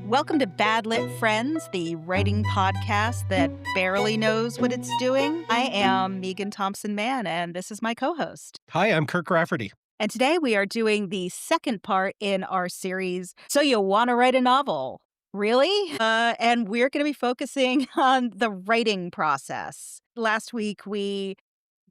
Welcome to Bad Lit Friends, the writing podcast that barely knows what it's doing. I am Megan Thompson-Mann, and this is my co-host. Hi, I'm Kirk Rafferty. And today we are doing the second part in our series, So You Want to Write a Novel? Really? And we're going to be focusing on the writing process. Last week, we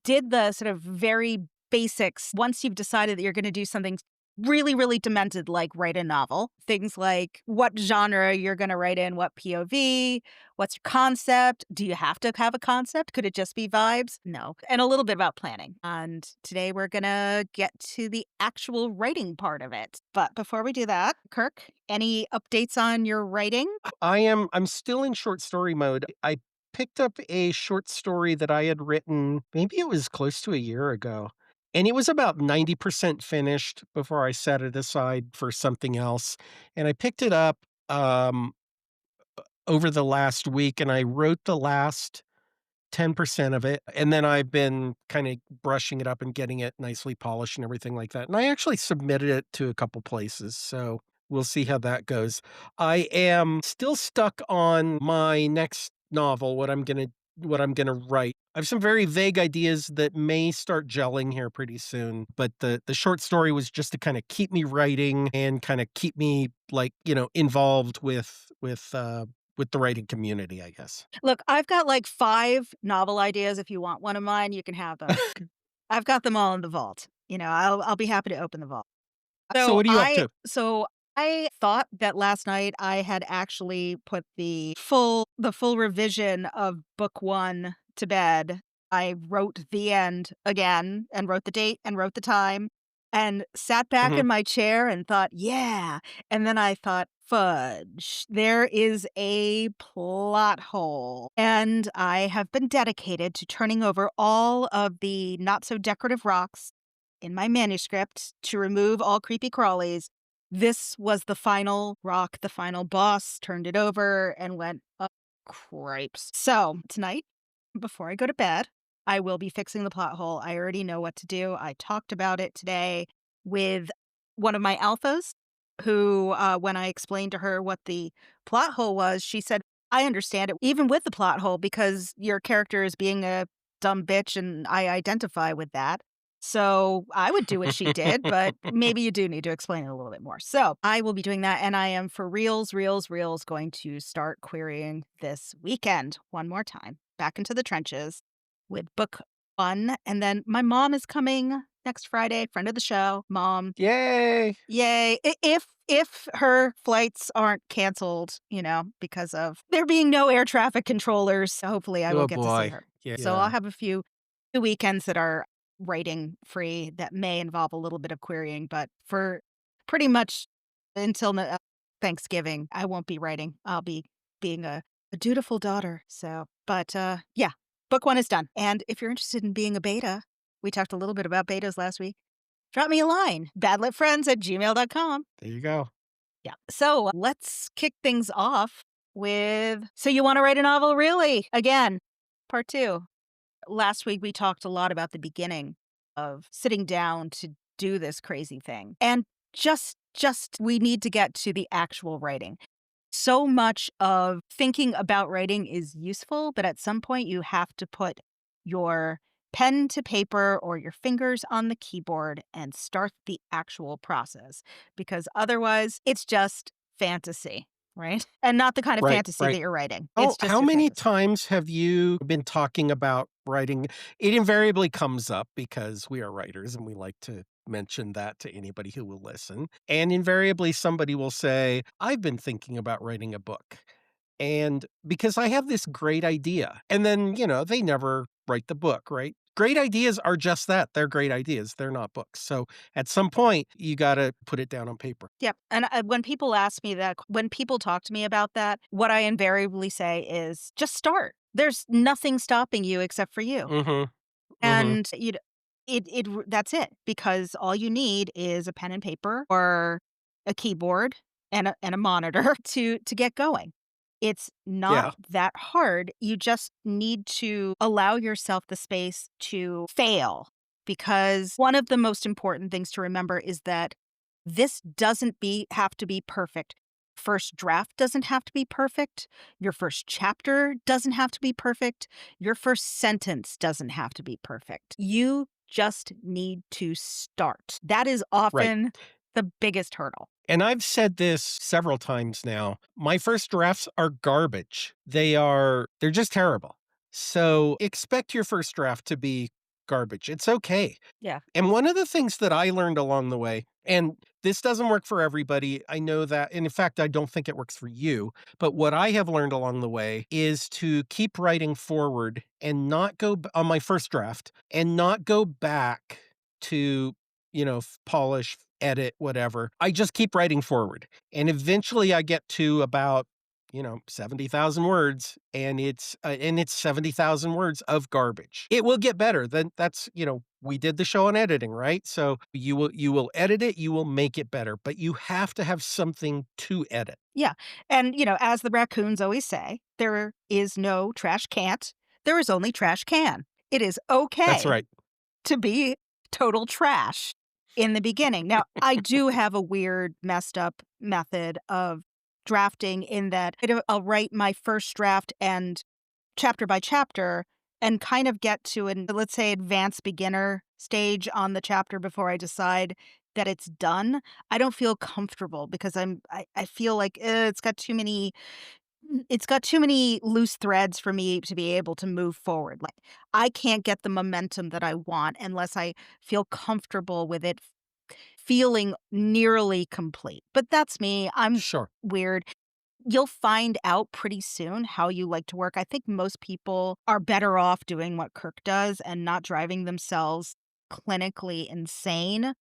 did the sort of very basics. Once you've decided that you're going to do something really, really demented, like write a novel, things like what genre you're going to write in, what POV, what's your concept? Do you have to have a concept? Could it just be vibes? No. And a little bit about planning. And today we're going to get to the actual writing part of it. But before we do that, Kirk, any updates on your writing? I'm still in short story mode. I picked up a short story that I had written, maybe it was close to a year ago. And it was about 90% finished before I set it aside for something else. And I picked it up over the last week and I wrote the last 10% of it. And then I've been kind of brushing it up and getting it nicely polished and everything like that. And I actually submitted it to a couple places. So we'll see how that goes. I am still stuck on my next novel, what I'm going to write. I have some very vague ideas that may start gelling here pretty soon, but the short story was just to kind of keep me writing and kind of keep me involved with the writing community, I guess. Look, I've got like 5 novel ideas. If you want one of mine, you can have them. I've got them all in the vault. I'll be happy to open the vault. So what are you up to? I thought that last night I had actually put the full revision of book 1 to bed. I wrote the end again and wrote the date and wrote the time and sat back Mhm. in my chair and thought, yeah. And then I thought, fudge, there is a plot hole. And I have been dedicated to turning over all of the not so decorative rocks in my manuscript to remove all creepy crawlies. This was the final rock, the final boss, turned it over and went, oh, cripes. So tonight, before I go to bed, I will be fixing the plot hole. I already know what to do. I talked about it today with one of my alphas who, when I explained to her what the plot hole was, she said, I understand it, even with the plot hole, because your character is being a dumb bitch and I identify with that. So I would do what she did, but maybe you do need to explain it a little bit more. So I will be doing that. And I am for reals going to start querying this weekend one more time, back into the trenches with book 1. And then my mom is coming next Friday, friend of the show, mom. Yay! Yay. If her flights aren't canceled, because of there being no air traffic controllers, hopefully I will Oh get to see boy. her. Yeah. So I'll have a few weekends that are writing free that may involve a little bit of querying, but for pretty much until Thanksgiving, I won't be writing. I'll be being a dutiful daughter. So, but yeah, book 1 is done. And if you're interested in being a beta, we talked a little bit about betas last week. Drop me a line, badlitfriends@gmail.com. There you go. Yeah. So let's kick things off with So You Want to Write a Novel? Really? Again, part 2. Last week, we talked a lot about the beginning of sitting down to do this crazy thing. And just we need to get to the actual writing. So much of thinking about writing is useful, but at some point you have to put your pen to paper or your fingers on the keyboard and start the actual process, because otherwise it's just fantasy, right? And not the kind of Right, fantasy that right. you're writing. Oh, It's just how your many fantasy. times have you been talking about writing? It invariably comes up because we are writers and we like to mention that to anybody who will listen. And invariably somebody will say, I've been thinking about writing a book. And because I have this great idea. And then, they never write the book, right? Great ideas are just that. They're great ideas. They're not books. So at some point, you got to put it down on paper. Yep. And when people ask me that, when people talk to me about that, what I invariably say is just start. There's nothing stopping you except for you. Mm-hmm. Mm-hmm. And that's it, because all you need is a pen and paper or a keyboard and a monitor to get going. It's not Yeah. that hard. You just need to allow yourself the space to fail, because one of the most important things to remember is that this doesn't have to be perfect First draft doesn't have to be perfect. Your first chapter doesn't have to be perfect. Your first sentence doesn't have to be perfect. You just need to start. That is Right. often the biggest hurdle. And I've said this several times now. My first drafts are garbage. They're just terrible. So expect your first draft to be garbage. It's okay. Yeah. And one of the things that I learned along the way, and this doesn't work for everybody, I know that, and in fact, I don't think it works for you, but what I have learned along the way is to keep writing forward and not on my first draft and not go back to, polish, edit, whatever. I just keep writing forward. And eventually I get to about 70,000 words and it's 70,000 words of garbage. It will get better. Then we did the show on editing, right? So you will edit it, you will make it better, but you have to have something to edit. Yeah. And, as the raccoons always say, there is no trash can't. There is only trash can. It is That's okay right. to be total trash in the beginning. Now, I do have a weird, messed up method of drafting in that I'll write my first draft and chapter by chapter and kind of get to an, let's say, advanced beginner stage on the chapter before I decide that it's done. I don't feel comfortable because I feel like it's got too many loose threads for me to be able to move forward. Like, I can't get the momentum that I want unless I feel comfortable with it feeling nearly complete. But that's me. I'm Sure. weird. You'll find out pretty soon how you like to work. I think most people are better off doing what Kirk does and not driving themselves clinically insane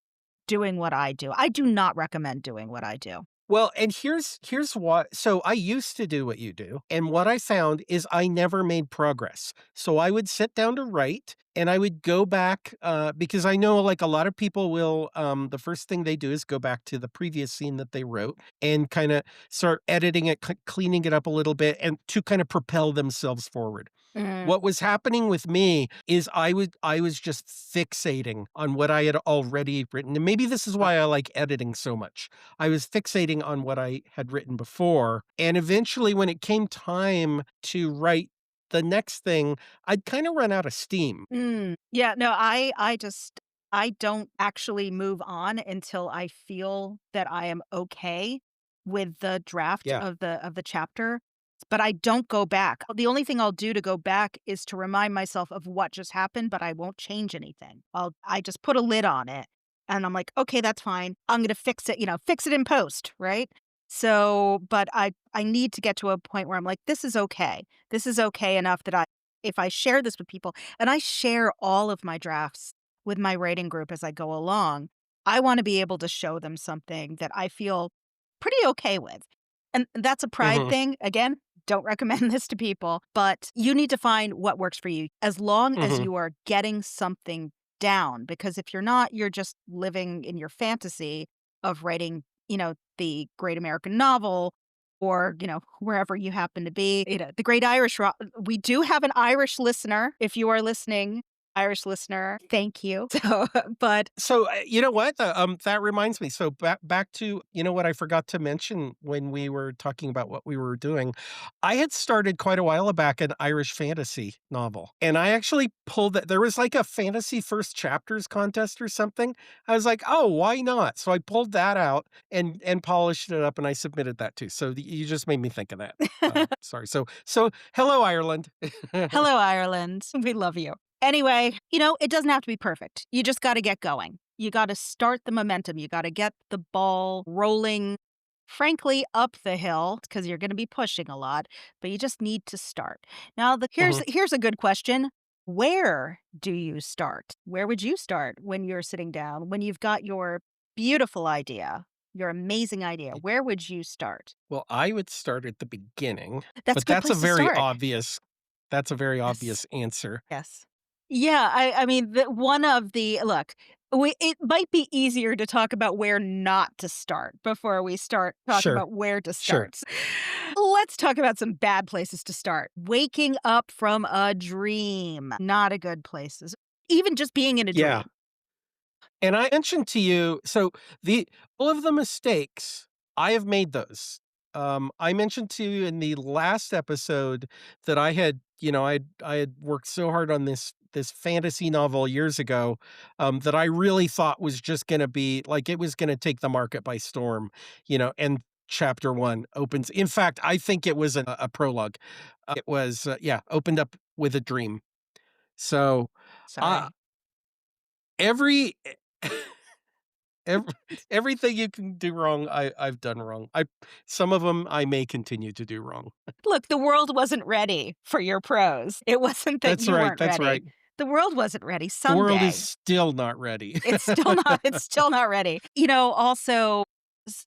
doing what I do. I do not recommend doing what I do. Well, and here's what so I used to do what you do, and what I found is I never made progress. So I would sit down to write, and I would go back, because I know, like, a lot of people will, the first thing they do is go back to the previous scene that they wrote and kinda start editing it, cleaning it up a little bit, and to kinda propel themselves forward. Mm, What was happening with me is I was just fixating on what I had already written, and maybe this is why I like editing so much. I was fixating on what I had written before, and eventually when it came time to write the next thing, I'd kinda run out of steam. Yeah, no, I don't actually move on until I feel that I am okay with the draft Yeah. of the chapter, but I don't go back. The only thing I'll do to go back is to remind myself of what just happened, but I won't change anything. I just put a lid on it, and I'm like, "Okay, that's fine. I'm gonna fix it, fix it in post," right? So, but I need to get to a point where I'm like, "This is okay. This is okay enough that if I share this with people," and I share all of my drafts with my writing group as I go along, I wanna be able to show them something that I feel pretty okay with. And that's a pride Mhm. thing. Again, don't recommend this to people, but you need to find what works for you as long as Mhm. you are getting something down, because if you're not, you're just living in your fantasy of writing, the great American novel or, wherever you happen to be. The great we do have an Irish listener. If you are listening, Irish listener, thank you. So, but So, you know what? That reminds me. So back to what I forgot to mention when we were talking about what we were doing. I had started quite a while back an Irish fantasy novel, and I actually pulled that. There was like a fantasy first chapters contest or something. I was like, oh, why not? So I pulled that out and polished it up, and I submitted that too. So you just made me think of that. Sorry. So hello, Ireland. hello, Ireland. We love you. Anyway, it doesn't have to be perfect. You just got to get going. You got to start the momentum. You got to get the ball rolling, frankly, up the hill because you're going to be pushing a lot, but you just need to start. Now, Mhm. here's a good question. Where do you start? Where would you start when you're sitting down, when you've got your beautiful idea, your amazing idea? Where would you start? Well, I would start at the beginning, That's a but good place to start. that's a very Yes. obvious answer. Yes. Yeah, I mean, the one of the look, it might be easier to talk about where not to start before we start talking Sure, about where to sure. start. Let's talk about some bad places to start. Waking up from a dream, not a good place. Even just being in a Yeah, dream. and I mentioned to you, so the all of the mistakes, I have made those. I mentioned to you in the last episode that I had worked so hard on this fantasy novel years ago, that I really thought was just gonna be like, it was gonna take the market by storm, and chapter 1 opens in fact, I think it was a prologue. It was, yeah, opened up with a dream. So, uh, Sorry. every ev everything you can do wrong, I've done wrong. Some of them I may continue to do wrong. Look, the world wasn't ready for your prose. It wasn't that That's you right, weren't that's ready. right. The world wasn't ready. The world is Someday. still not ready. It's still not ready. Also, s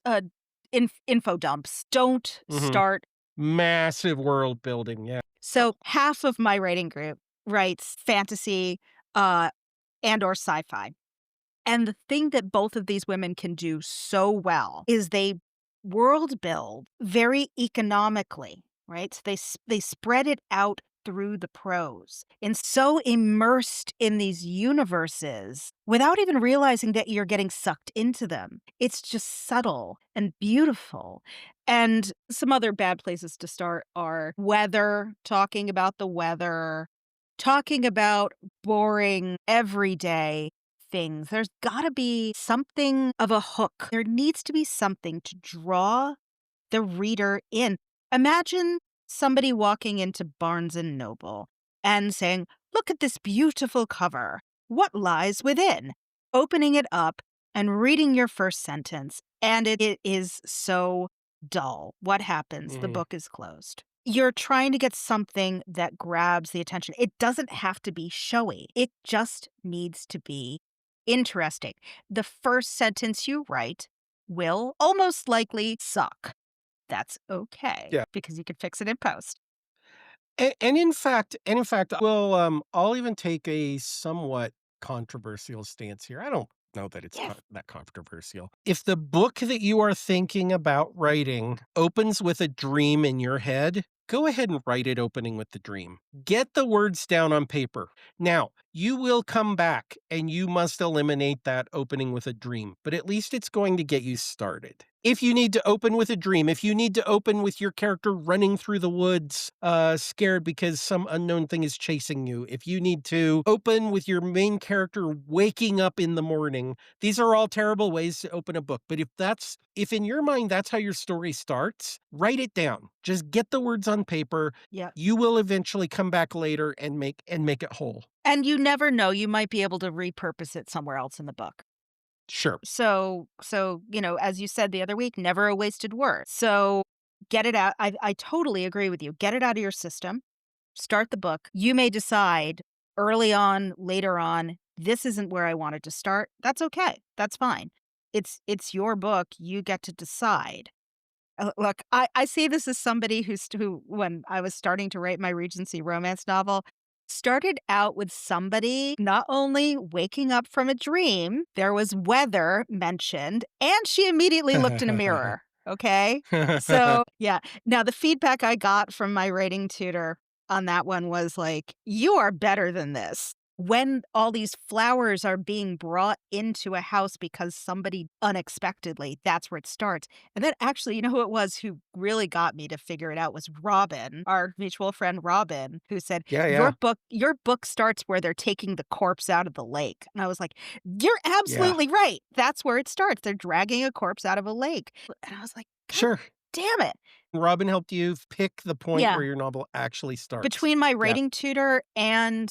info dumps. Don't Mhm. start. Massive world building, yeah. So, half of my writing group writes fantasy, uh, and or sci-fi. And the thing that both of these women can do so well is they world build very economically, right? So they spread it out through the prose and so immersed in these universes without even realizing that you're getting sucked into them. It's just subtle and beautiful. And some other bad places to start are weather, talking about the weather, talking about boring everyday things. There's gotta be something of a hook. There needs to be something to draw the reader in. Imagine somebody walking into Barnes& and Noble and saying, "Look at this beautiful cover. What lies within?" Opening it up and reading your first sentence, and it is so dull. What happens? The Mhm. book is closed. You're trying to get something that grabs the attention. It doesn't have to be showy. It just needs to be interesting. The first sentence you write will almost likely suck. That's okay Yeah. because you can fix it in post. And in fact, I'll even take a somewhat controversial stance here. I don't know that it's Yes. that controversial. If the book that you are thinking about writing opens with a dream in your head, go ahead and write it opening with the dream. Get the words down on paper. Now, you will come back and you must eliminate that opening with a dream, but at least it's going to get you started. If you need to open with a dream, if you need to open with your character running through the woods, scared because some unknown thing is chasing you, if you need to open with your main character waking up in the morning, these are all terrible ways to open a book. But if in your mind that's how your story starts, write it down. Just get the words on paper. Yeah. You will eventually come back later and make it whole. And you never know, you might be able to repurpose it somewhere else in the book. Sure. So, as you said the other week, never a wasted word. So, get it out. I totally agree with you. Get it out of your system. Start the book. You may decide early on, later on, this isn't where I wanted to start. That's okay. That's fine. It's your book. You get to decide. Look, I see this as somebody who, when I was starting to write my Regency romance novel, started out with somebody not only waking up from a dream, there was weather mentioned, and she immediately looked in a mirror, okay? So, yeah. Now the feedback I got from my writing tutor on that one was like, "You are better than this." When all these flowers are being brought into a house because somebody unexpectedly, that's where it starts. And then actually, you know who it was who really got me to figure it out was Robin, our mutual friend Robin, who said, Yeah, "Your yeah, book starts where they're taking the corpse out of the lake." And I was like, "You're yeah. absolutely right. That's where it starts. They're dragging a corpse out of a lake." And I was like, "God Sure. damn it." Robin helped you pick the point Yeah. where your novel actually starts. Between my Yeah, writing tutor and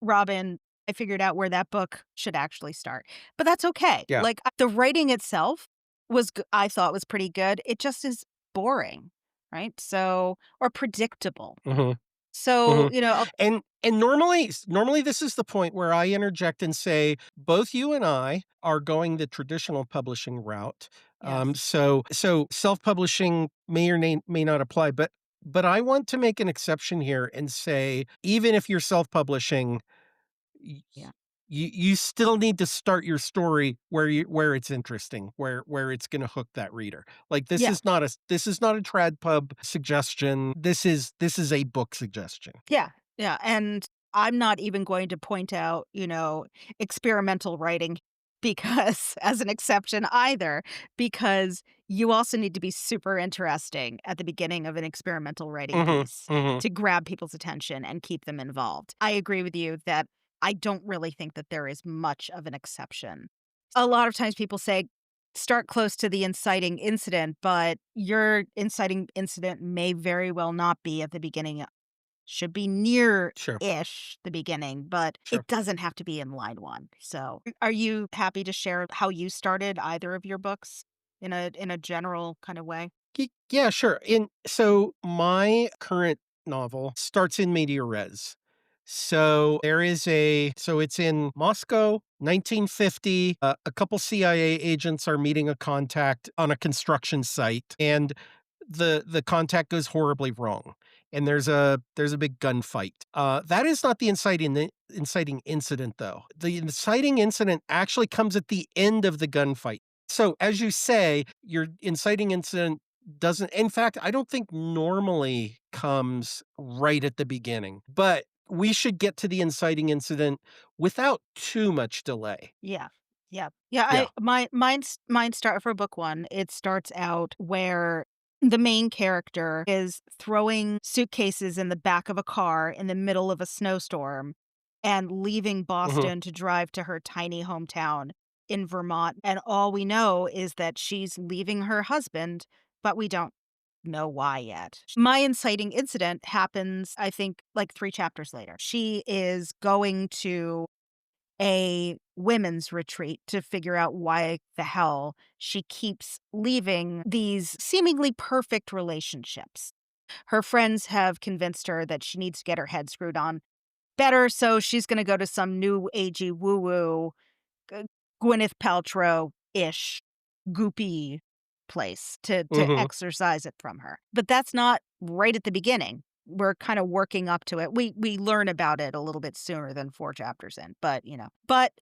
Robin, I figured out where that book should actually start. But that's okay. yeah. Like, the writing itself I thought was pretty good. It just is boring, right? So or predictable. Mhm. So, Mhm. I'll And normally this is the point where I interject and say, both you and I are going the traditional publishing route. yes. So self-publishing may not apply, but I want to make an exception here and say, even if you're self-publishing, y Yeah. you still need to start your story where it's interesting, where it's gonna hook that reader. Like, Yeah. this is not a trad pub suggestion. This is a book suggestion. Yeah. Yeah, and I'm not even going to point out, experimental writing because as an exception either, because You also need to be super interesting at the beginning of an experimental writing Mhm, piece mhm. to grab people's attention and keep them involved. I agree with you that I don't really think that there is much of an exception. A lot of times people say, start close to the inciting incident, but your inciting incident may very well not be at the beginning. Should be Sure, near-ish the beginning, but sure. it doesn't have to be in line 1. So, are you happy to share how you started either of your books in a general kind of way? Yeah, sure. In so my current novel starts in media res. So it's in Moscow, 1950. A couple CIA agents are meeting a contact on a construction site, and the contact goes horribly wrong, and there's a big gunfight. That is not the inciting incident, though. The inciting incident actually comes at the end of the gunfight. So, as you say, your inciting incident doesn't in fact, I don't think normally comes right at the beginning, but we should get to the inciting incident without too much delay. Yeah. Yeah. Yeah, I Yeah. my mine start for book 1, it starts out where the main character is throwing suitcases in the back of a car in the middle of a snowstorm and leaving Mhm. Boston to drive to her tiny hometown in Vermont, and all we know is that she's leaving her husband, but we don't know why yet. My inciting incident happens, I think, like 3 chapters later. She is going to a women's retreat to figure out why the hell she keeps leaving these seemingly perfect relationships. Her friends have convinced her that she needs to get her head screwed on better, so she's gonna go to some new agey woo-woo, G Gwyneth Paltrow-ish, goopy place to Mhm. exorcise it from her. But that's not right at the beginning. We're kinda working up to it. We learn about it a little bit sooner than 4 chapters in, but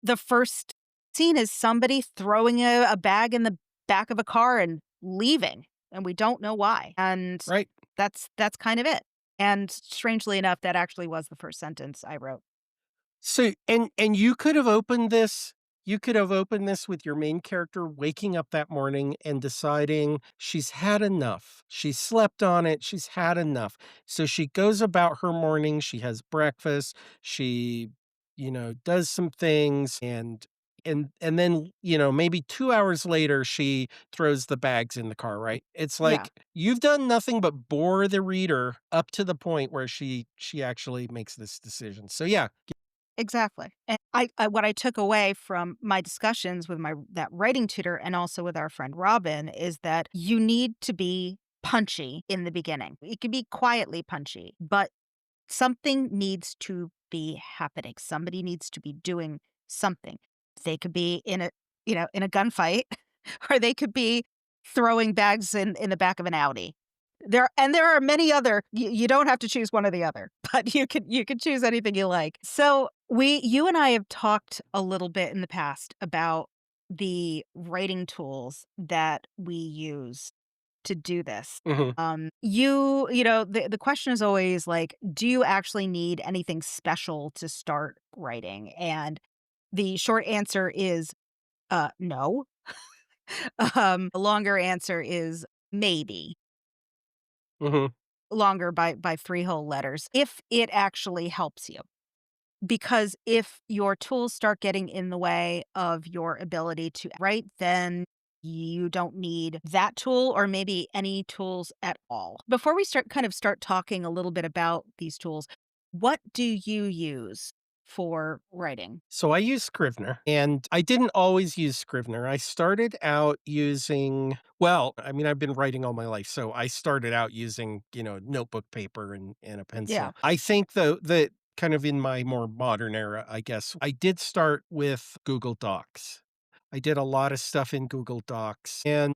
the first scene is somebody throwing a bag in the back of a car and leaving, and we don't know why, and Right. that's kind of it. And strangely enough, that actually was the first sentence I wrote. So and you could have opened this with your main character waking up that morning and deciding she's had enough. She slept on it, she's had enough. So she goes about her morning, she has breakfast, she, does some things and then, maybe 2 hours later she throws the bags in the car, right? It's Yeah. like you've done nothing but bore the reader up to the point where she actually makes this decision. So yeah. Exactly. And I what I took away from my discussions with my that writing tutor and also with our friend Robin is that you need to be punchy in the beginning. It can be quietly punchy, but something needs to be happening. Somebody needs to be doing something. They could be in a gunfight, or they could be throwing bags in the back of an Audi. There are many other you don't have to choose one or the other, but you could choose anything you like. So, you and I have talked a little bit in the past about the writing tools that we use to do this. Mhm. The question is always like, do you actually need anything special to start writing? And the short answer is no. The longer answer is maybe. Mhm. Longer by 3 whole letters, if it actually helps you. Because if your tools start getting in the way of your ability to write, then you don't need that tool or maybe any tools at all. Before we start talking a little bit about these tools, what do you use for writing? So I use Scrivener, and I didn't always use Scrivener. I started out using well, I mean, I've been writing all my life, so I started out using, notebook paper and a Yeah. pencil. I think though that kind of in my more modern era, I guess, I did start with Google Docs. I did a lot of stuff in Google Docs, and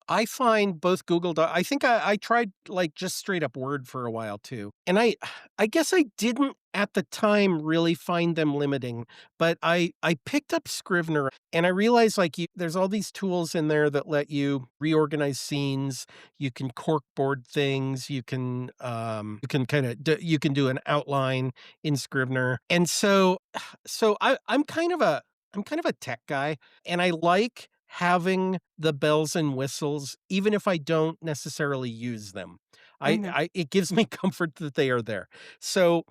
I find both I think I tried, like, just straight up Word for a while too, and I guess I didn't at the time really find them limiting, but I picked up Scrivener and I realized, like, there's all these tools in there that let you reorganize scenes, you can corkboard things, you can kinda you can do an outline in Scrivener, and so I'm kind of a tech guy, and I like having the bells and whistles, even if I don't necessarily use them. Mhm. It gives me comfort that they are there. So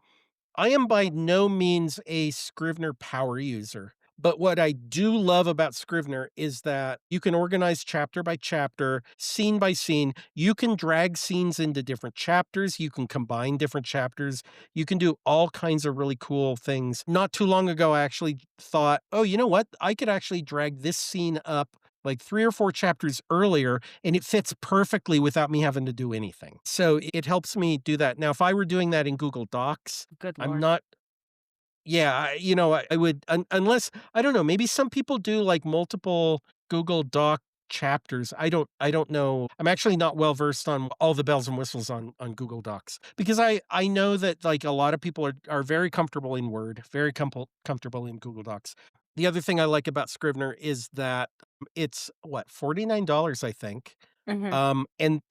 I am by no means a Scrivener power user, but what I do love about Scrivener is that you can organize chapter by chapter, scene by scene. You can drag scenes into different chapters. You can combine different chapters. You can do all kinds of really cool things. Not too long ago, I actually thought, oh, you know what? I could actually drag this scene up like 3 or 4 chapters earlier, and it fits perfectly without me having to do anything. So it helps me do that. Now, if I were doing that in Google Docs, Good I'm lord. not yeah, I would unless I don't know, maybe some people do, like, multiple Google Doc chapters. I don't know. I'm actually not well versed on all the bells and whistles on Google Docs because I know that, like, a lot of people are very comfortable in Word, very comfortable in Google Docs. The other thing I like about Scrivener is that it's, what, $49, I think, Mhm. um, and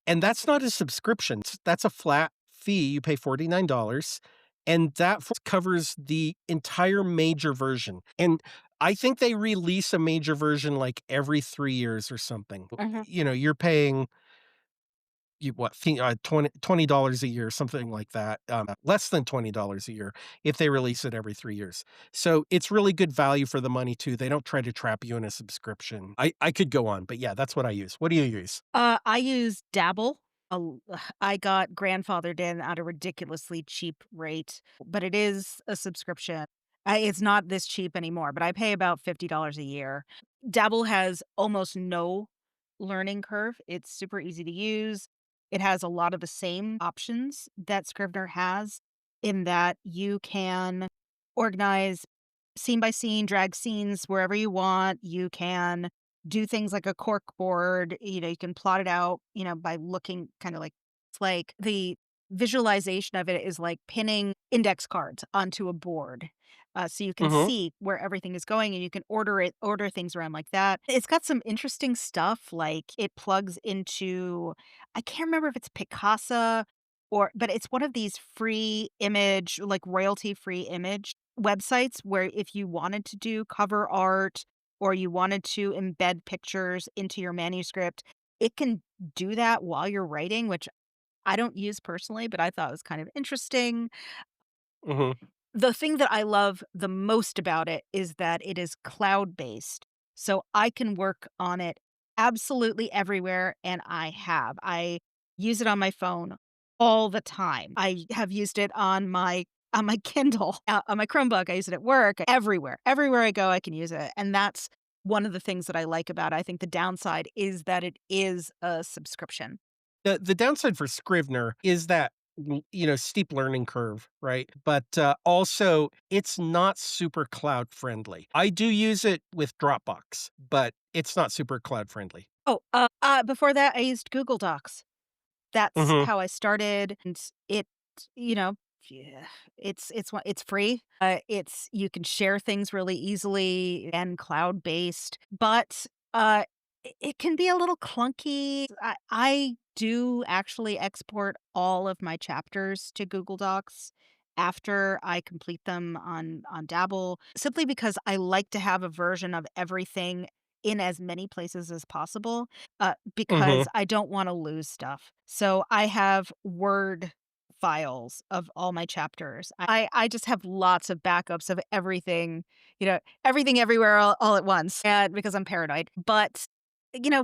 and that's not a subscription, that's a flat fee, you pay $49, and that covers the entire major version, and I think they release a major version, like, every 3 years or something. Mhm. You're paying, you what, fee $20 a year, something like that, less than $20 a year if they release it every 3 years. So, it's really good value for the money too, they don't try to trap you in a subscription. I could go on, but yeah, that's what I use. What do you use? I use Dabble. I got grandfathered in at a ridiculously cheap rate, but it is a subscription. It's not this cheap anymore, but I pay about $50 a year. Dabble has almost no learning curve. It's super easy to use. It has a lot of the same options that Scrivener has in that you can organize scene by scene, drag scenes wherever you want. You can do things like a cork board, you can plot it out, by looking kinda like it's like the visualization of it is like pinning index cards onto a board, so you can Mhm, see where everything is going and you can order things around like that. It's got some interesting stuff, like it plugs into I can't remember if it's Picasa but it's one of these free image, like royalty-free image websites where if you wanted to do cover art or you wanted to embed pictures into your manuscript, it can do that while you're writing, which I don't use personally, but I thought was kind of interesting. mhm. The thing that I love the most about it is that it is cloud-based, so I can work on it absolutely everywhere, and I have. I use it on my phone all the time. I have used it on my Kindle, on my Chromebook, I use it at work, everywhere. Everywhere I go, I can use it, and that's one of the things that I like about it. I think the downside is that it is a subscription. The downside for Scrivener is that steep learning curve, right? But also it's not super cloud friendly. I do use it with Dropbox, but it's not super cloud friendly. Oh, before that, I used Google Docs. That's Mhm, how I started, and it you know, yeah, it's free. It's you can share things really easily and cloud-based, but, it can be a little clunky. I do actually export all of my chapters to Google Docs after I complete them on Dabble, simply because I like to have a version of everything in as many places as possible because mhm. I don't wanna lose stuff. So, I have Word files of all my chapters. I just have lots of backups of everything, everything everywhere all at once, and because I'm paranoid. But,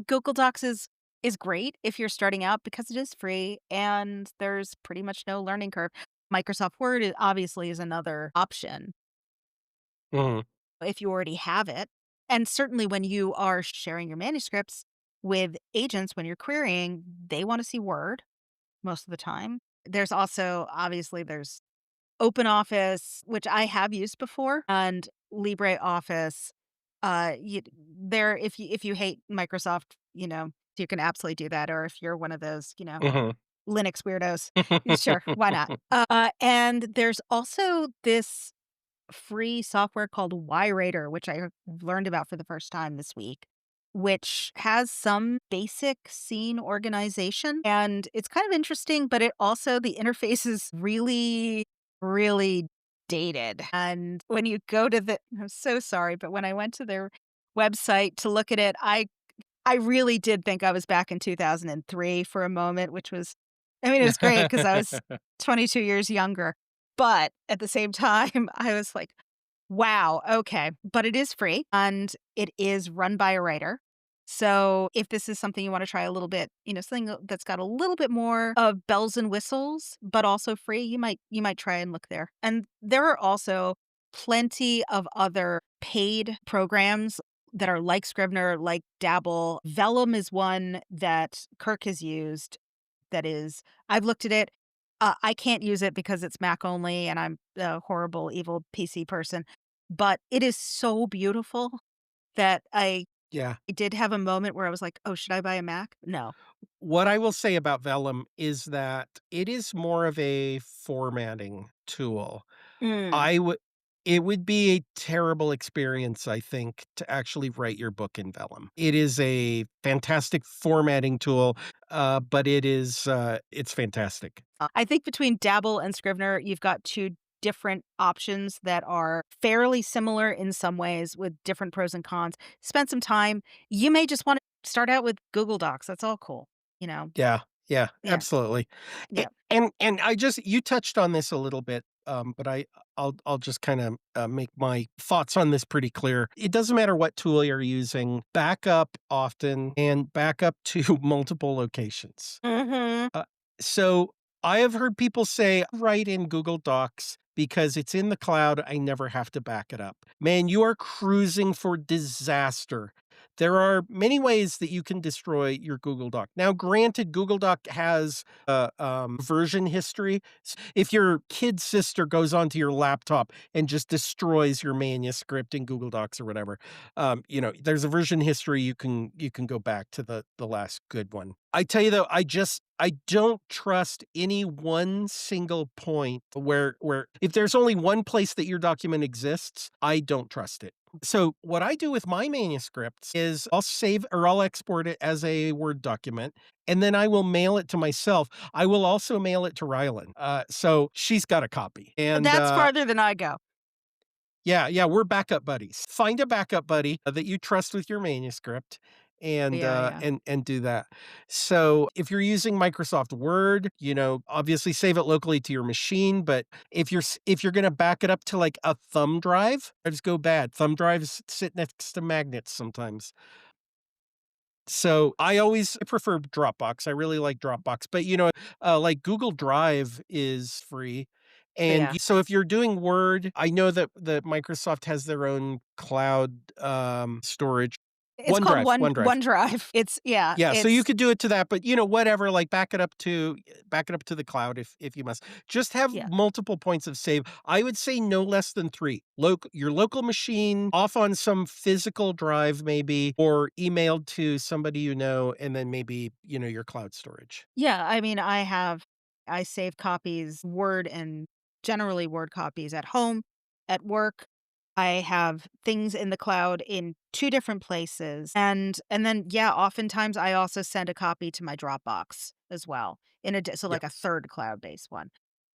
Google Docs is great if you're starting out because it is free and there's pretty much no learning curve. Microsoft Word obviously is another option Mhm. if you already have it. And certainly when you are sharing your manuscripts with agents, when you're querying, they want to see Word most of the time. There's also, obviously, there's OpenOffice, which I have used before, and LibreOffice. There, if you hate Microsoft, you can absolutely do that. Or if you're one of those, Mhm. Linux weirdos, sure, why not? And there's also this free software called YRater, which I learned about for the first time this week, which has some basic scene organization. And it's kind of interesting, but the interface is really, really dated. And when you go to I'm so sorry, but when I went to their website to look at it, I really did think I was back in 2003 for a moment, which was I mean, it was great because I was 22 years younger, but at the same time, I was like, "Wow, okay." But it is free, and it is run by a writer. So, if this is something you wanna try a little bit, something that's got a little bit more of bells and whistles, but also free, you might try and look there. And there are also plenty of other paid programs that are like Scrivener, like Dabble. Vellum is one that Kirk has used that is I've looked at it. I can't use it because it's Mac only and I'm a horrible, evil PC person, but it is so beautiful that Yeah. I did have a moment where I was like, "Oh, should I buy a Mac?" No. What I will say about Vellum is that it is more of a formatting tool. Mm. I would it would be a terrible experience, I think, to actually write your book in Vellum. It is a fantastic formatting tool, but it's fantastic. I think between Dabble and Scrivener, you've got 2 different options that are fairly similar in some ways with different pros and cons. Spend some time. You may just wanna start out with Google Docs, that's all cool, you know? Yeah, yeah, Yeah, absolutely. yeah. And I just you touched on this a little bit, but I'll just kinda, make my thoughts on this pretty clear. It doesn't matter what tool you're using, back up often and back up to multiple locations. Mhm. Uh, so I have heard people say, write in Google Docs because it's in the cloud. I never have to back it up. Man, you are cruising for disaster. There are many ways that you can destroy your Google Doc. Now, granted, Google Doc has version history. If your kid's sister goes onto your laptop and just destroys your manuscript in Google Docs or whatever, there's a version history. You can go back to the last good one. I tell you though, I don't trust any one single point where if there's only one place that your document exists, I don't trust it. So what I do with my manuscripts is I'll save or I'll export it as a Word document, and then I will mail it to myself. I will also mail it to Rylan. So she's got a copy. And That's farther than I go. yeah, yeah, we're backup buddies. Find a backup buddy that you trust with your manuscript and Yeah, yeah. do that. So, if you're using Microsoft Word, obviously save it locally to your machine, but if you're going to back it up to like a thumb drive, drives go bad. Thumb drives sit next to magnets sometimes. So I prefer Dropbox. I really like Dropbox, but like Google Drive is free. And Yeah. so if you're doing Word, I know that Microsoft has their own cloud storage. It's called OneDrive. OneDrive. It's yeah, Yeah, so you it's could do it to that, but whatever, like back it up to the cloud if you must. Just have yeah. multiple points of save. I would say no less than 3. Your local machine, off on some physical drive maybe, or emailed to somebody and then maybe, your cloud storage. Yeah, I mean, I save copies, Word and generally Word copies at home, at work. I have things in the cloud in 2 different places, and then, yeah, oftentimes I also send a copy to my Dropbox as well, so Yep. like a 3rd cloud-based one.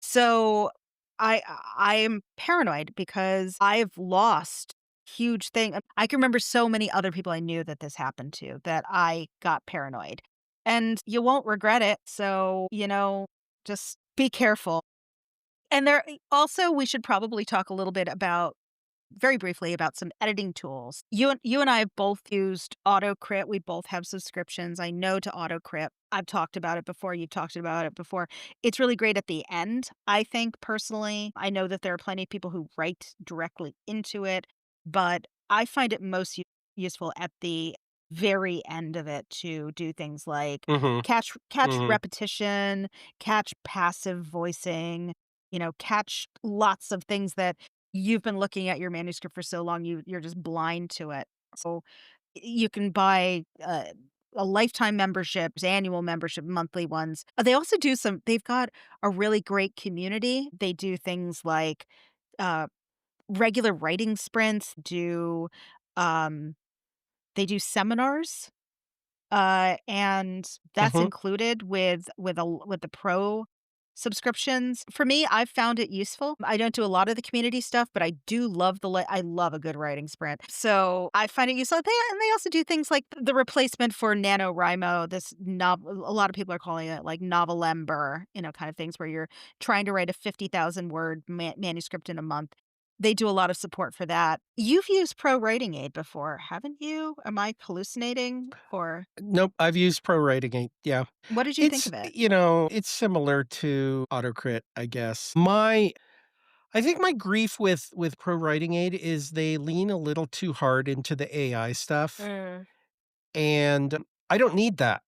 So, I am paranoid because I've lost I can remember so many other people I knew that this happened to that I got paranoid. And you won't regret it, so, just be careful. And also, we should probably talk a little bit about very briefly about some editing tools. You and I have both used AutoCrit. We both have subscriptions. I know to AutoCrit. I've talked about it before. You've talked about it before. It's really great at the end, I think personally. I know that there are plenty of people who write directly into it, but I find it most useful at the very end of it to do things like Mhm. catch Mhm. repetition, catch passive voicing, catch lots of things that you've been looking at your manuscript for so long, you're just blind to it. So, you can buy, a lifetime memberships, annual membership, monthly ones. They also do they've got a really great community. They do things like, uh, regular writing sprints, um, they do seminars, and that's Mhm. included with the pro subscriptions. For me, I've found it useful. I don't do a lot of the community stuff, but I do love I love a good writing sprint. So I find it useful. They also do things like the replacement for NaNoWriMo, this novel, a lot of people are calling it like Novelember, kind of things where you're trying to write a 50,000 word manuscript in a month. They do a lot of support for that. You've used Pro Writing Aid before, haven't you? Am I hallucinating? Or Nope, I've used Pro Writing Ink, yeah. what did you think of it? It's similar to AutoCrit, I guess. I think my grief with Pro Writing Aid is they lean a little too hard into the AI stuff, Mm, and I don't need that.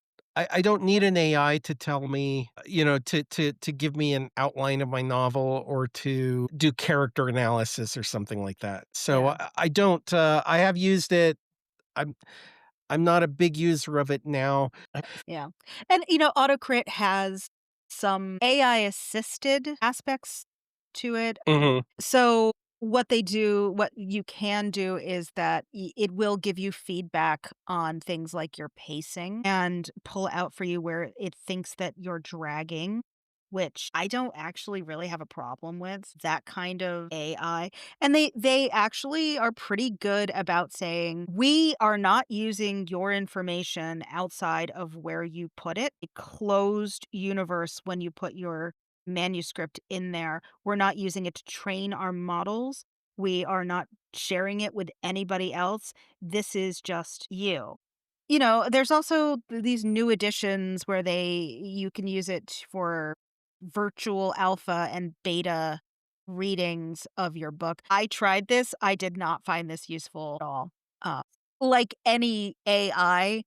I don't need an AI to tell me, to give me an outline of my novel or to do character analysis or something like that. So yeah. I don't, I have used it. I'm I'm not a big user of it now. Yeah. And, AutoCrit has some AI assisted aspects to it. Mhm. So what you can do is that it will give you feedback on things like your pacing and pull out for you where it thinks that you're dragging, which I don't actually really have a problem with that kind of AI. And they actually are pretty good about saying, "We are not using your information outside of where you put it. A closed universe when you put your manuscript in there. We're not using it to train our models. We are not sharing it with anybody else. This is just you." There's also these new editions where you can use it for virtual alpha and beta readings of your book. I tried this. I did not find this useful at all. Uh, like any AI,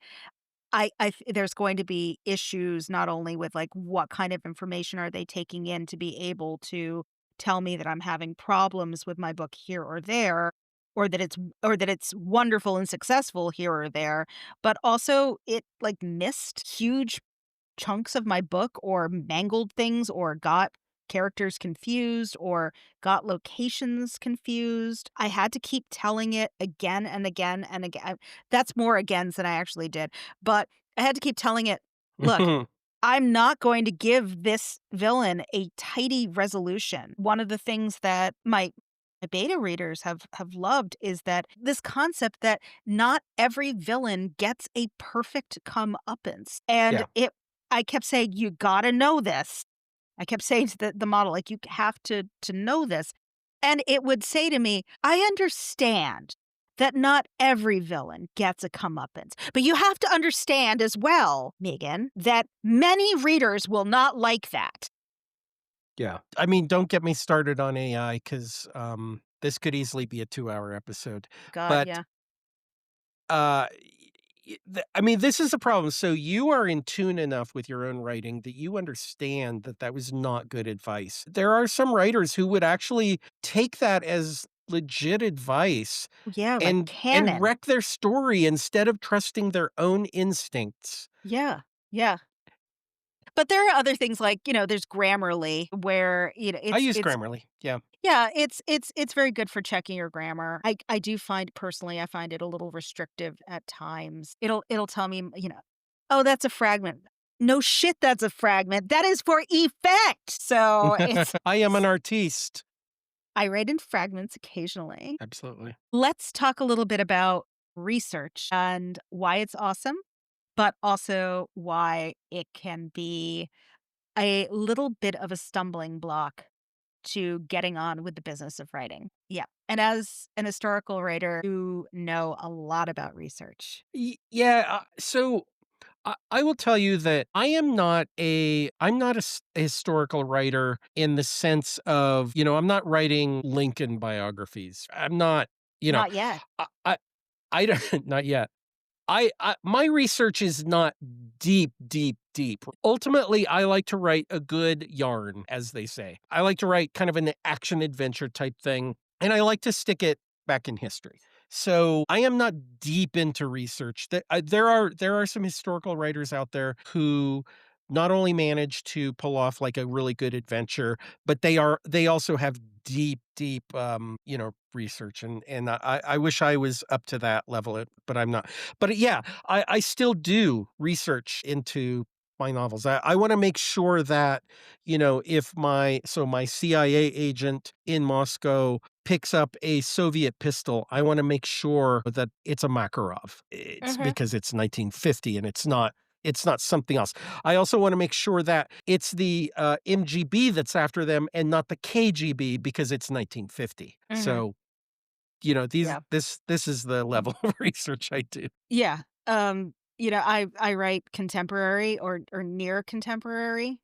there's going to be issues not only with, like, what kind of information are they taking in to be able to tell me that I'm having problems with my book here or there, or that it's wonderful and successful here or there, but also it, like, missed huge chunks of my book or mangled things or got characters confused or got locations confused. I had to keep telling it again and again and again. That's more agains than I actually did. But I had to keep telling it, "Look, I'm not going to give this villain a tidy resolution." One of the things that my beta readers have loved is that this concept that not every villain gets a perfect comeuppance. And Yeah. I kept saying, "You gotta know this." I kept saying to the model, like, "You have to know this." And it would say to me, "I understand that not every villain gets a comeuppance, but you have to understand as well, Megan, that many readers will not like that." Yeah. I mean, don't get me started on AI because this could easily be a 2-hour episode. God, But, yeah. I mean, this is a problem. So you are in tune enough with your own writing that you understand that that was not good advice. There are some writers who would actually take that as legit advice Yeah, like and canon. wreck their story instead of trusting their own instincts. Yeah, yeah. But there are other things like, there's Grammarly where, I use it's Grammarly. Yeah. yeah, it's very good for checking your grammar. I do find personally, I find it a little restrictive at times. It'll tell me, "Oh, that's a fragment." No shit, that's a fragment. That is for effect. So I am an artiste. I write in fragments occasionally. Absolutely. Let's talk a little bit about research and why it's awesome, but also why it can be a little bit of a stumbling block to getting on with the business of writing. Yeah. And as an historical writer, you know a lot about research. Yeah. So I will tell you that I'm not a historical writer in the sense of, I'm not writing Lincoln biographies. I'm not, you know, Not yet. I don't, not yet. My research is not deep, deep, deep. Ultimately, I like to write a good yarn, as they say. I like to write kind of an action adventure type thing, and I like to stick it back in history. So I am not deep into research. There are some historical writers out there who not only manage to pull off like a really good adventure, but they also have deep, deep, research, and I wish I was up to that level, but I'm not. But yeah, I still do research into my novels. I wanna make sure that, if my CIA agent in Moscow picks up a Soviet pistol, I wanna make sure that it's a Makarov. It's Mhm, because it's 1950 and it's not something else. I also wanna make sure that it's the, MGB that's after them and not the KGB because it's 1950. mhm, So, these yeah. this is the level of research I do. Yeah, I write contemporary or near contemporary,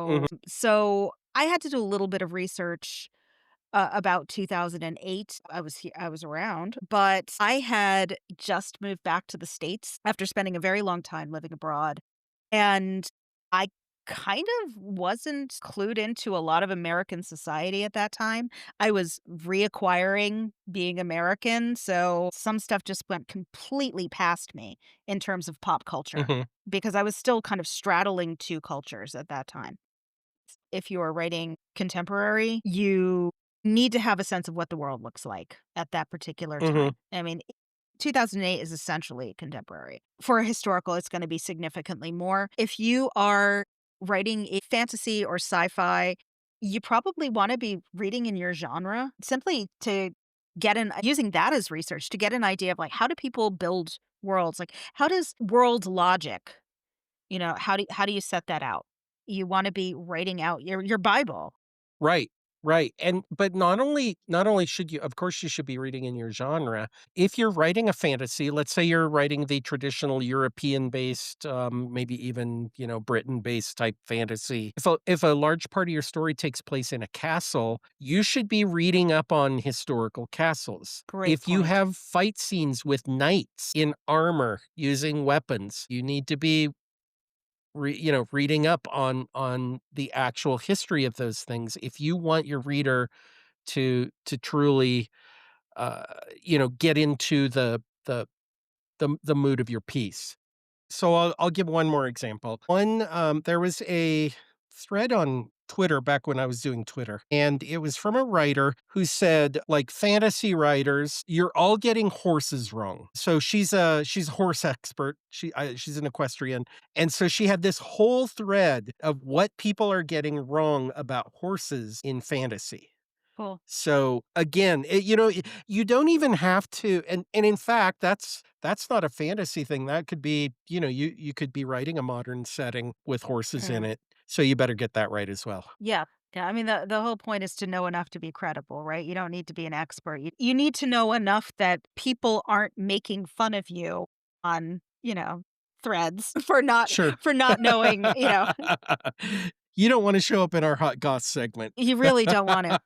Mhm, so I had to do a little bit of research, about 2008. I was around, but I had just moved back to the States after spending a very long time living abroad. And I kind of wasn't clued into a lot of American society at that time. I was reacquiring being American, so some stuff just went completely past me in terms of pop culture mhm, because I was still kind of straddling 2 cultures at that time. If you are writing contemporary, you need to have a sense of what the world looks like at that particular mhm. time. I mean, 2008 is essentially contemporary. For a historical, it's gonna be significantly more. If you are writing a fantasy or sci-fi, you probably wanna be reading in your genre simply to get an using that as research to get an idea of, like, how do people build worlds? Like, how does world logic, how do you set that out? You wanna be writing out your Bible. Right, right, and but not only should you of course, you should be reading in your genre. If you're writing a fantasy, let's say you're writing the traditional European-based, maybe even, Britain-based type fantasy. If a large part of your story takes place in a castle, you should be reading up on historical castles. Great If you point. have fight scenes with knights in armor using weapons, you need to be reading up on the actual history of those things if you want your reader to truly, uh, get into the mood of your piece. So I'll give one more example. There was a thread on Twitter back when I was doing Twitter, and it was from a writer who said, like, fantasy writers, you're all getting horses wrong. So she's a horse expert. She's an equestrian, and so she had this whole thread of what people are getting wrong about horses in fantasy. Cool. So, again, you don't even have to and in fact, that's not a fantasy thing, that could be, you could be writing a modern setting with horses in Mm. it, so you better get that right as well. Yeah. Yeah, I mean, the whole point is to know enough to be credible, right? You don't need to be an expert. You need to know enough that people aren't making fun of you on, threads Sure. for not knowing, You don't wanna show up in our Hot Goss segment. you really don't want to.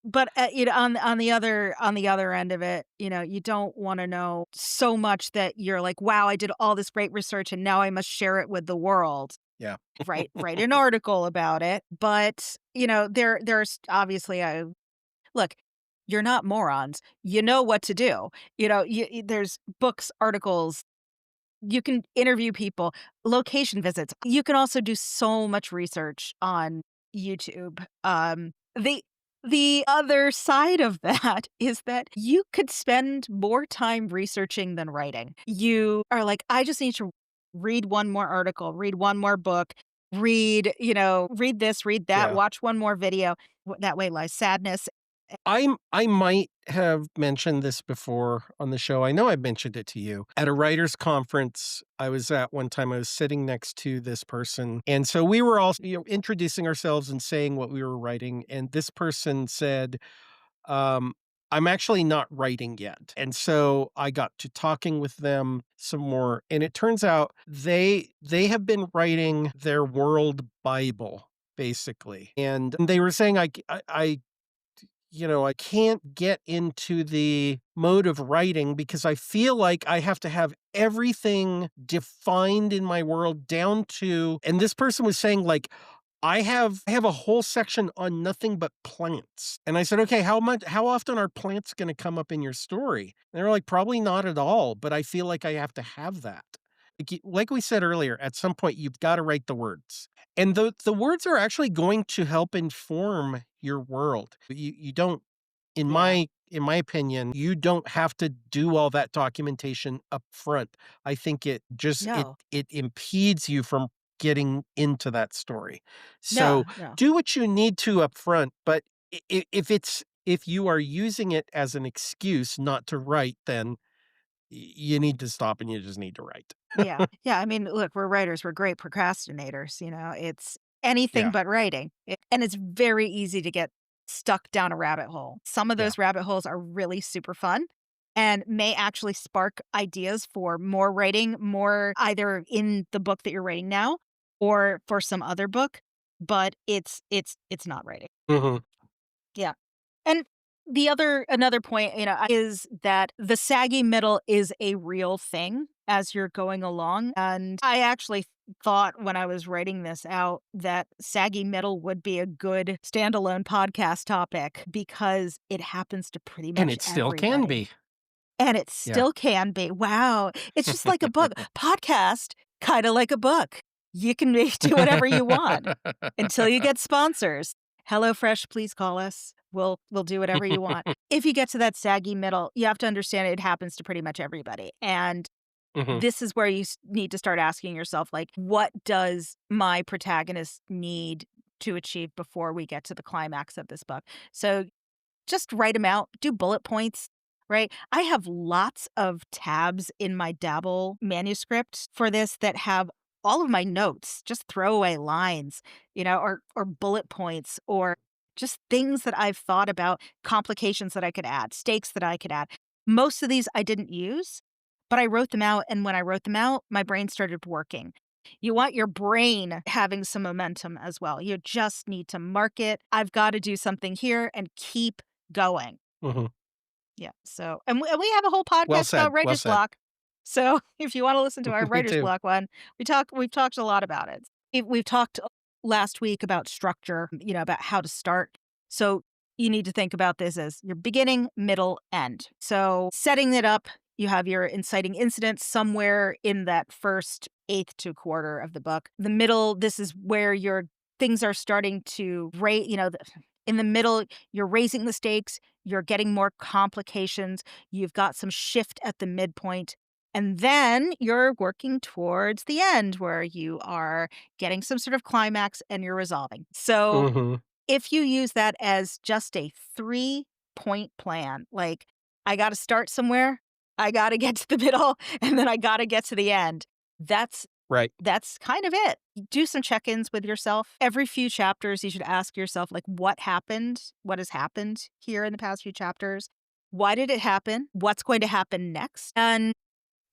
But, on the other end of it, you don't wanna know so much that you're like, "Wow, I did all this great research and now I must share it with the world." Yeah. Write an article about it, but, there's obviously a look, you're not morons. You know what to do. There's books, articles, you can interview people, location visits. You can also do so much research on YouTube. The other side of that is that you could spend more time researching than writing. You are like, "I just need to read one more article, read one more book, read this, read that, Yeah. watch one more video." That way lies sadness. I might have mentioned this before on the show. I know I've mentioned it to you. At a writers conference I was at one time, I was sitting next to this person. And so we were all, introducing ourselves and saying what we were writing. And this person said, um, I'm actually not writing yet. And so I got to talking with them some more. And it turns out they have been writing their world Bible, basically. And they were saying, I can't get into the mode of writing because I feel like I have to have everything defined in my world down to, and this person was saying, like, I have a whole section on nothing but plants. And I said, "Okay, how often are plants gonna come up in your story?" And they were like, "Probably not at all, but I feel like I have to have that." Like we said earlier, at some point you've gotta write the words. And the words are actually going to help inform your world. You don't in Yeah. in my opinion, you don't have to do all that documentation up front. I think it just No. it impedes you from getting into that story. No, So, no. do what you need to up front, but if you are using it as an excuse not to write, then you need to stop and you just need to write. Yeah. Yeah, I mean, look, we're writers, we're great procrastinators, it's anything Yeah, but writing, and it's very easy to get stuck down a rabbit hole. Some of yeah. those rabbit holes are really super fun and may actually spark ideas for more writing, more either in the book that you're writing now or for some other book, but it's not writing. Mhm. Yeah. And another point, is that the saggy middle is a real thing as you're going along. And I actually thought when I was writing this out that saggy middle would be a good standalone podcast topic because it happens to pretty And much it still can everybody. be. And it Yeah. still can be. Wow. It's just like a book. Podcast, kind of like a book. You can do whatever you want until you get sponsors. HelloFresh, please call us. We'll do whatever you want. If you get to that saggy middle, you have to understand it happens to pretty much everybody. And Mhm. this is where you need to start asking yourself, like, what does my protagonist need to achieve before we get to the climax of this book? So just write them out, do bullet points, right? I have lots of tabs in my Dabble manuscript for this that have all of my notes, just throwaway lines, or bullet points or just things that I've thought about, complications that I could add, stakes that I could add. Most of these I didn't use, but I wrote them out. And when I wrote them out, my brain started working. You want your brain having some momentum as well. You just need to mark it. I've got to do something here and keep going. Mhm. Yeah, so and we have a whole Well podcast about said, well writer's said. block. So, if you wanna listen to our Me writer's too. block one, we've talked a lot about it. We've talked last week about structure, about how to start. So, you need to think about this as your beginning, middle, end. So, setting it up, you have your inciting incident somewhere in that first eighth to quarter of the book. The middle, this is where your things are starting to rate, in the middle, you're raising the stakes, you're getting more complications, you've got some shift at the midpoint, and then you're working towards the end where you are getting some sort of climax and you're resolving. So, Mhm. if you use that as just a 3-point plan, like, I gotta start somewhere, I gotta get to the middle, and then I gotta get to the end, that's Right. that's kind of it. Do some check-ins with yourself. Every few chapters, you should ask yourself, like, what happened? What has happened here in the past few chapters? Why did it happen? What's going to happen next? And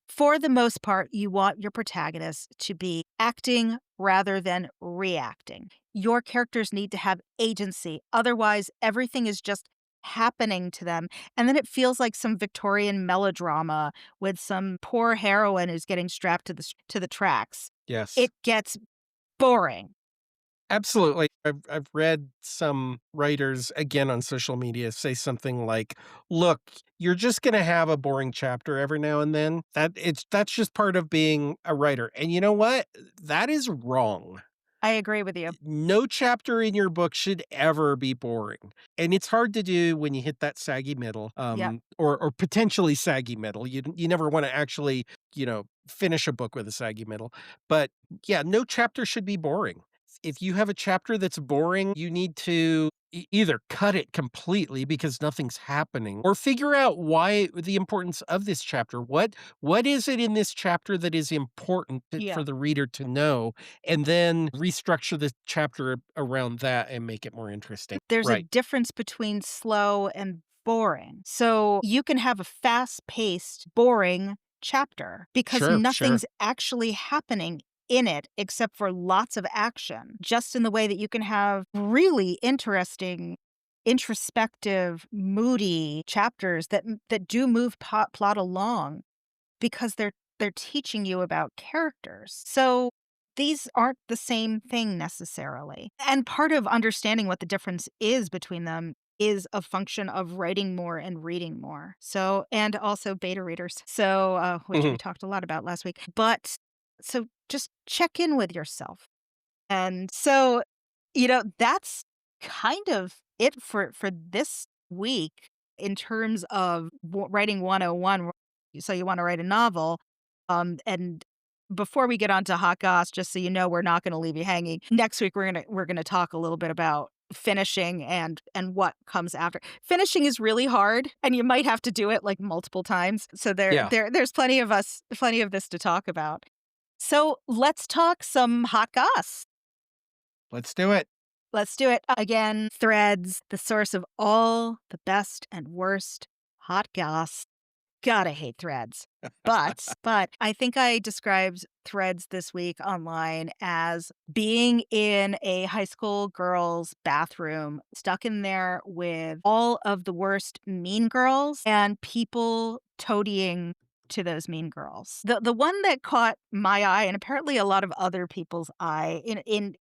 for the most part, you want your protagonist to be acting rather than reacting. Your characters need to have agency. Otherwise, everything is just happening to them. And then it feels like some Victorian melodrama with some poor heroine who's getting strapped to the tracks. Yes. It gets boring. Absolutely. I've read some writers, again, on social media say something like, "Look, you're just gonna have a boring chapter every now and then. That's just part of being a writer." And you know what? That is wrong. I agree with you. No chapter in your book should ever be boring, and it's hard to do when you hit that saggy middle, Yep. or potentially saggy middle. You never wanna actually, finish a book with a saggy middle, but, yeah, no chapter should be boring. If you have a chapter that's boring, you need to either cut it completely because nothing's happening, or figure out why the importance of this chapter. What is it in this chapter that is important Yeah. for the reader to know, and then restructure the chapter around that and make it more interesting. There's a Right. difference between slow and boring. So you can have a fast paced, boring chapter because Sure, sure. nothing's actually happening in it except for lots of action, just in the way that you can have really interesting, introspective, moody chapters that do move plot along because they're teaching you about characters. So these aren't the same thing necessarily. And part of understanding what the difference is between them is a function of writing more and reading more. So, and also beta readers. So, which we Mhm. talked a lot about last week. But so just check in with yourself. And so, that's kind of it for this week. in terms of writing 101, so you wanna write a novel, and before we get on to Hot Goss, just so you know, we're not gonna leave you hanging. Next week, we're gonna talk a little bit about finishing and what comes after. Finishing is really hard, and you might have to do it, like, multiple times, so Yeah, there's plenty of this to talk about. So, let's talk some Hot Goss. let's do it. Let's do it. Again, Threads, the source of all the best and worst hot goss. Gotta hate Threads. But I think I described Threads this week online as being in a high school girl's bathroom, stuck in there with all of the worst mean girls and people toadying to those mean girls. The one that caught my eye and apparently a lot of other people's eye in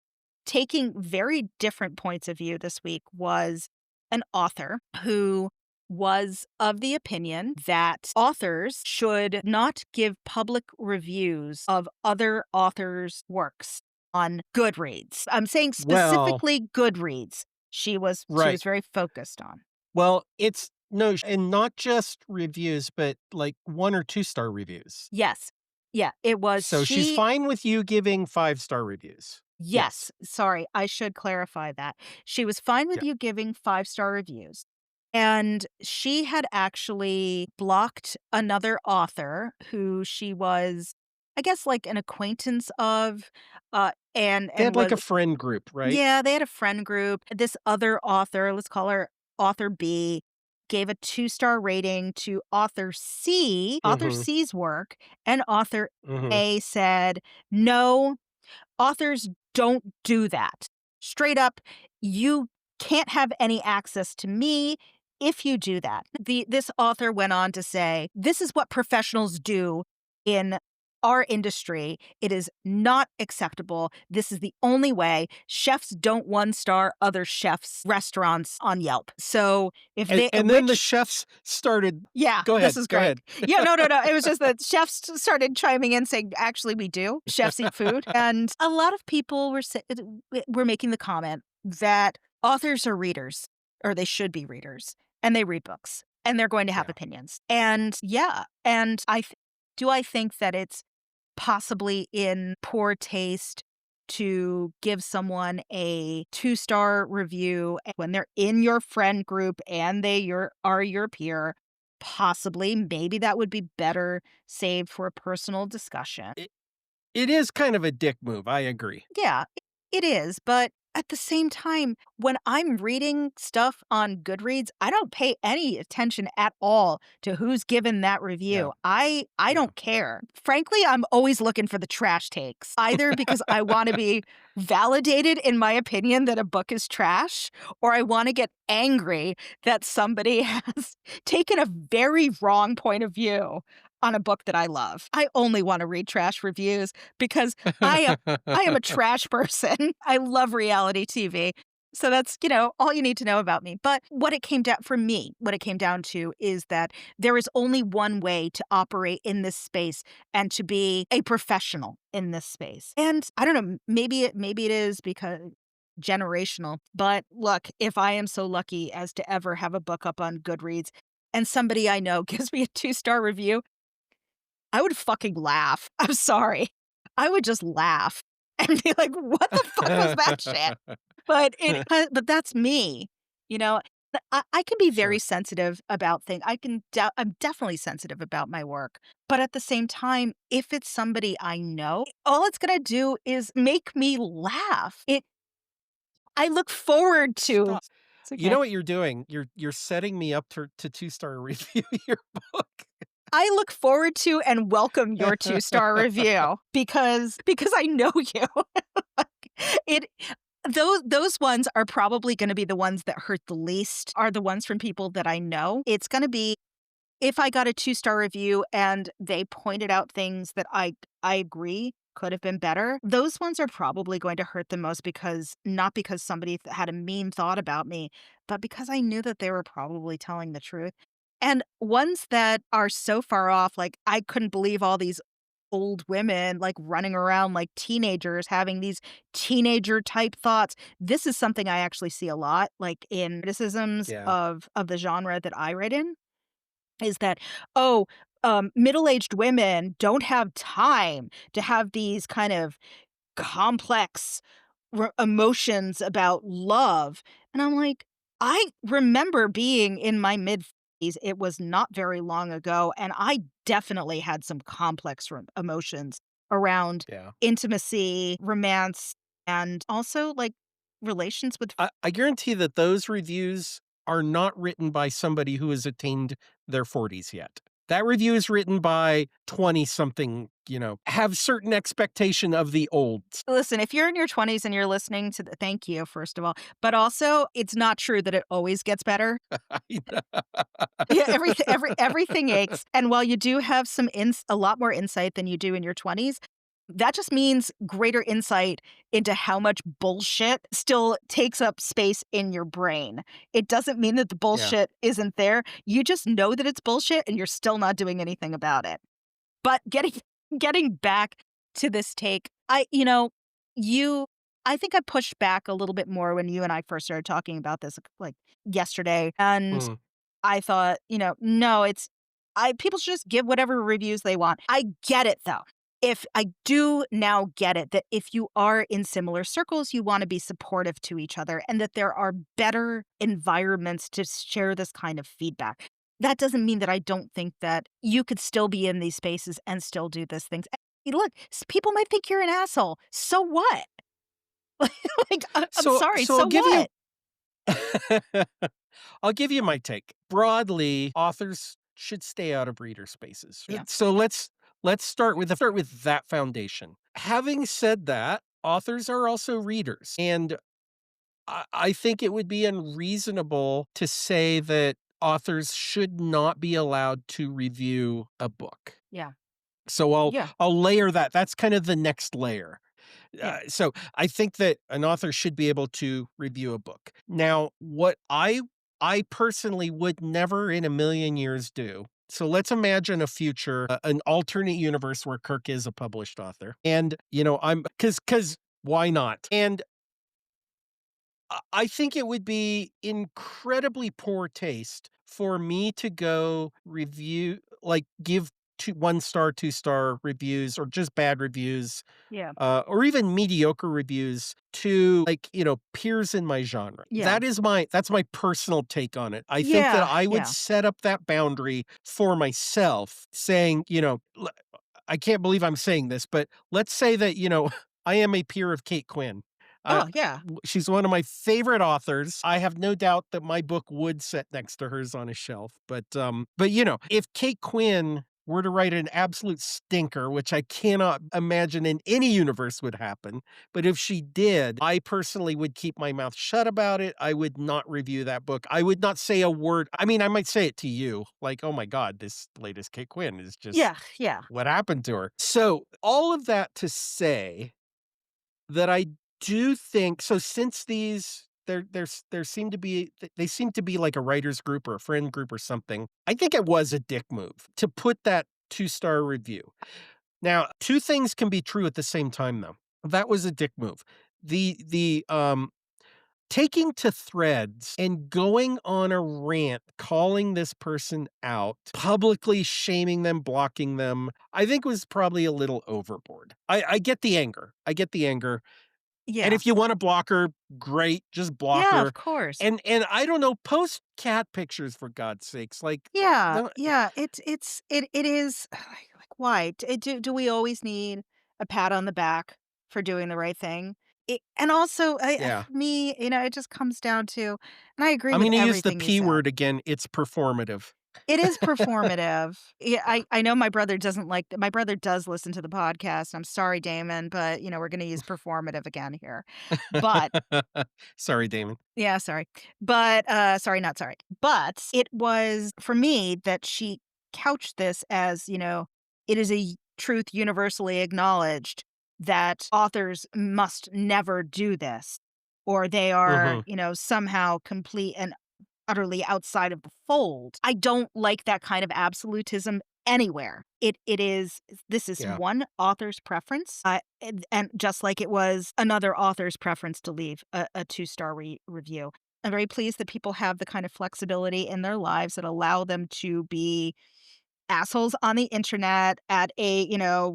taking very different points of view this week was an author who was of the opinion that authors should not give public reviews of other authors' works on Goodreads. I'm saying Well, specifically Goodreads. She was right. very focused on. Well, it's no, and not just reviews, but like 1 or 2-star reviews. Yes. Yeah, it was So she's she. fine with you giving 5-star reviews. Yes. Yes, sorry, I should clarify that. She was fine with Yeah. you giving five-star reviews, and she had actually blocked another author who she was, I guess, like, an acquaintance of, They and had like a was friend group, right? yeah, they had a friend group. This other author, let's call her author B, gave a two-star rating to author C, author Mhm, C's work, and author mhm. A said, "No, authors don't do that. Straight up, you can't have any access to me if you do that." This author went on to say, "This is what professionals do in our industry. It is not acceptable. This is the only way. Chefs don't one-star other chefs' restaurants on Yelp. So if And they and then the which chefs started yeah, go this ahead, is go great. ahead. Yeah, no, no, no, it was just that chefs started chiming in saying, "Actually, we do. Chefs eat food." And a lot of people were making the comment that authors are readers, or they should be readers, and they read books, and they're going to have Yeah. opinions. And yeah, and I think that it's possibly in poor taste to give someone a two-star review when they're in your friend group and are your peer. Possibly, maybe that would be better saved for a personal discussion. It it is kind of a dick move, I agree. Yeah, it is, but at the same time, when I'm reading stuff on Goodreads, I don't pay any attention at all to who's given that Yeah, review. I yeah. don't care. Frankly, I'm always looking for the trash takes, either because I wanna be validated in my opinion that a book is trash, or I wanna get angry that somebody has taken a very wrong point of view on a book that I love. I only wanna read trash reviews because I I am a trash person. I love reality TV. So that's, all you need to know about me. But what it came down for me, what it came down to is that there is only one way to operate in this space and to be a professional in this space. And I don't know, maybe it is because generational. But look, if I am so lucky as to ever have a book up on Goodreads and somebody I know gives me a two-star review, I would fucking laugh. I'm sorry. I would just laugh and be like, "What the fuck was that shit?" But that's me, you know? I can be very Sure. sensitive about things. I'm definitely sensitive about my work, but at the same time, if it's somebody I know, all it's gonna do is make me laugh. I look forward to Stop. It's You okay. know what you're doing? You're setting me up to 2-star review your book. I look forward to and welcome your two-star review because I know you. It those ones are probably gonna be the ones that hurt the least, are the ones from people that I know. It's gonna be if I got a two-star review and they pointed out things that I agree could have been better, those ones are probably going to hurt the most because not because somebody had a mean thought about me, but because I knew that they were probably telling the truth. And ones that are so far off, like, I couldn't believe all these old women, like, running around like teenagers, having these teenager type thoughts. This is something I actually see a lot, like, in criticisms Yeah. of the genre that I write in, is that, "Oh, middle-aged women don't have time to have these kind of complex emotions about love." And I'm like, I remember being in my mid-50s. It was not very long ago, and I definitely had some complex emotions around Yeah. intimacy, romance, and also, like, relations with I guarantee that those reviews are not written by somebody who has attained their 40s yet. That review is written by 20 something, have certain expectation of the olds. Listen, if you're in your 20s and you're listening to the thank you, first of all, but also, it's not true that it always gets better. Yeah, everything aches, and while you do have a lot more insight than you do in your 20s, that just means greater insight into how much bullshit still takes up space in your brain. It doesn't mean that the Yeah. bullshit isn't there, you just know that it's bullshit and you're still not doing anything about it. But getting back to this take, you I think I pushed back a little bit more when you and I first started talking about this, like, yesterday, and Mm. I thought, no, I people should just give whatever reviews they want. I get it though. If I do now get it that if you are in similar circles, you want to be supportive to each other and that there are better environments to share this kind of feedback. That doesn't mean that I don't think that you could still be in these spaces and still do these things. Look, people might think you're an asshole. So what? Like, I'm So sorry. so I'll So give you what? I'll give you my take. Broadly, authors should stay out of reader spaces. Yeah. So let's start with that foundation. Having said that, authors are also readers, and I think it would be unreasonable to say that authors should not be allowed to review a book. Yeah. So Yeah. I'll layer that. That's kind of the next layer. Yeah. So I think that an author should be able to review a book. Now, what I personally would never in a million years do. So let's imagine a future, an alternate universe where Kirk is a published author, and I'm because why not? And I think it would be incredibly poor taste for me to go review, like give 1 star, 2 star reviews, or just bad reviews, Yeah. or even mediocre reviews to, like, peers in my genre. Yeah. That's my personal take on it. I think that Yeah. I would Yeah. set up that boundary for myself, saying, I can't believe I'm saying this, but let's say that, I am a peer of Kate Quinn. Uh, Oh, yeah. she's one of my favorite authors. I have no doubt that my book would sit next to hers on a shelf. But if Kate Quinn were to write an absolute stinker, which I cannot imagine in any universe would happen, but if she did, I personally would keep my mouth shut about it. I would not review that book. I would not say a word. I mean, I might say it to you, like, "Oh my god, this latest Kate Quinn is just Yeah. Yeah. what happened to her?" So, all of that to say that I do think so, since these there seem to be they seem to be like a writers group or a friend group or something. I think it was a dick move to put that 2-star review. Now, 2 things can be true at the same time, though. That was a dick move. The taking to threads and going on a rant, calling this person out, publicly shaming them, blocking them, I think was probably a little overboard. I get the anger. I get the anger. And Yeah. if you wanna block her, great, just block Yeah, of her. course. And I don't know, post cat pictures for God's sakes, like, Yeah, don't yeah, it is like, why? Do we always need a pat on the back for doing the right thing? And also, yeah. for me, it just comes down to, and I agree I'm with gonna use the everything you P said. word again, it's performative. It is performative. Yeah, I know my brother doesn't like my brother does listen to the podcast. I'm sorry, Damon, but, we're gonna use performative again here. But Sorry, Damon. yeah, sorry. But, sorry, not sorry. But it was for me that she couched this as, it is a truth universally acknowledged that authors must never do this, or they are, Mhm. somehow complete and utterly outside of the fold. I don't like that kind of absolutism anywhere. It is this is Yeah, one author's preference, and just like it was another author's preference to leave a two-star review. I'm very pleased that people have the kind of flexibility in their lives that allow them to be assholes on the internet at a,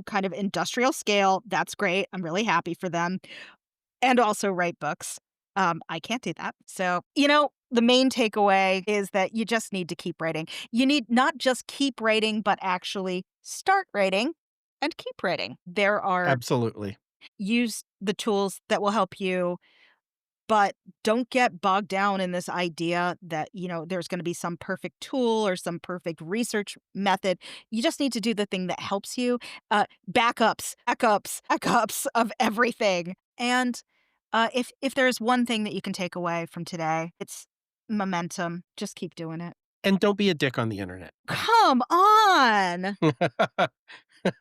kind of industrial scale. That's great. I'm really happy for them. And also write books. I can't do that. So, the main takeaway is that you just need to keep writing. You need not just keep writing, but actually start writing and keep writing. There are absolutely. use the tools that will help you, but don't get bogged down in this idea that, there's going to be some perfect tool or some perfect research method. You just need to do the thing that helps you. Backups of everything. And if there's one thing that you can take away from today, it's momentum. Just keep doing it. And don't be a dick on the internet. Come on.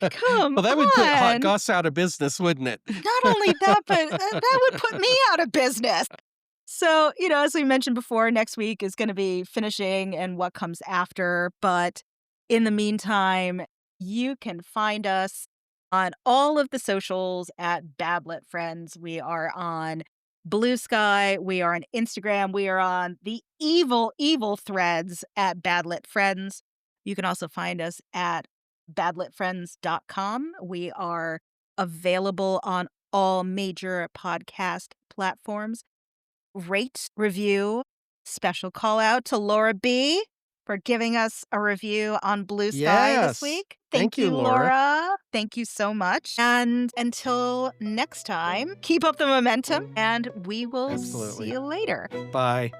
Come Well, that would put Hot on. Goss out of business, wouldn't it? Not only that, but that would put me out of business. So, as we mentioned before, next week is going to be finishing and what comes after. But in the meantime, you can find us on all of the socials at Badlet Friends. We are on Blue Sky. We are on Instagram. We are on the evil, evil threads at Badlet Friends. You can also find us at badletfriends.com. We are available on all major podcast platforms. Rate, review, special call out to Laura B for giving us a review on Blue Sky this Yes. week. Thank Thank you, you, Laura. Laura. Thank you so much. And until next time, keep up the momentum and we will see Absolutely. you later. Bye.